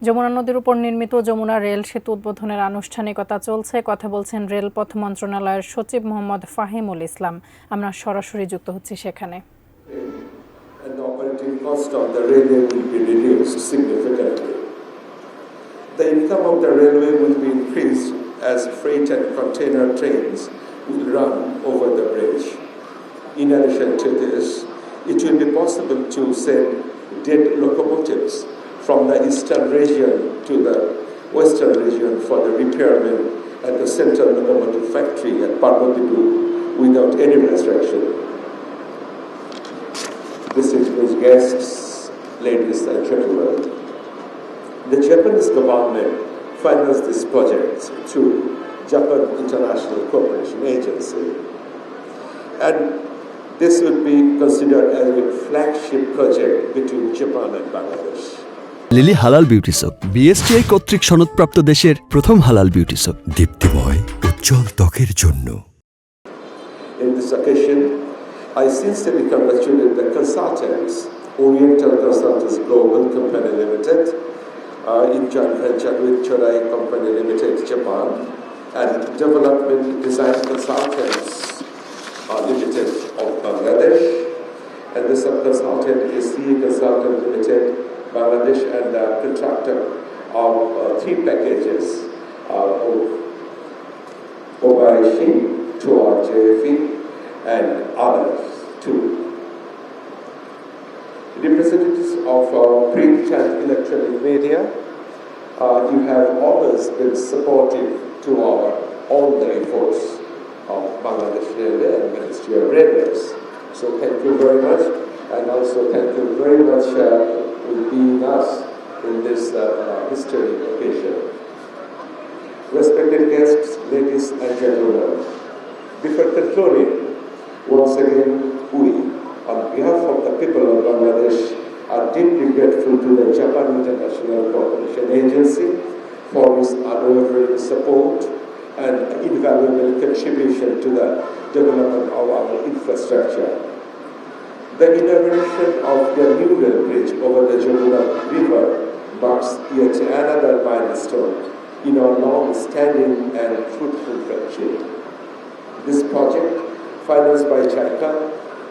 যমুনা নদীর উপর নির্মিত যমুনা রেল সেতু উদ্বোধনের আনুষ্ঠানিকতা চলছে। কথা বলছেন রেলপথ মন্ত্রণালয়ের সচিব মোহাম্মদ ফাহিমুল ইসলাম। আমরা সরাসরি যুক্ত হচ্ছি সেখানে। And the operating cost of the railway will be reduced significantly. The income of the railway will be increased as freight and container trains will run over the bridge. In addition to this, it will be possible to send dead locomotives from the eastern region to the western region for the repairment at the Central Locomotive Factory at Parbatipur without any restriction. Distinguished guests, ladies and gentlemen, the Japanese government financed this project through Japan International Cooperation Agency, and this would be considered as a flagship project between Japan and Bangladesh. Lily হালাল beauty soap, BSTI কর্তৃক সনদপ্রাপ্ত দেশের প্রথম হালাল beauty soap, দীপ্তিময় উজ্জ্বল ত্বকের জন্য। In this occasion, I sincerely congratulate the consultants, Oriental Consultants Global Company Limited, in joint venture with Chodai Company Limited, Japan, and Development Design Consultants Limited of Bangladesh, and the sub-consultant is CE Consultant Limited, Bangladesh, and the contractor of 3 packages of Obaishi, Toa JFE, and others too. Representatives of print and electronic media, you have always been supportive to all the efforts of Bangladesh Railway and Ministry of Railways. So thank you very much, and also thank you very much for being us in this historic occasion. Respected guests, ladies and gentlemen, before concluding, once again, we, on behalf of the people of Bangladesh, are deeply grateful to the Japan International Cooperation Agency for its unwavering support and invaluable contribution to the development of our infrastructure. The inauguration of the new rail bridge over the Jamuna River marks yet another milestone in our long-standing and fruitful friendship. This project, financed by JICA,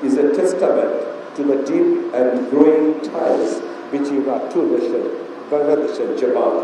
is a testament to the deep and growing ties between our two nations, Bangladesh and Japan.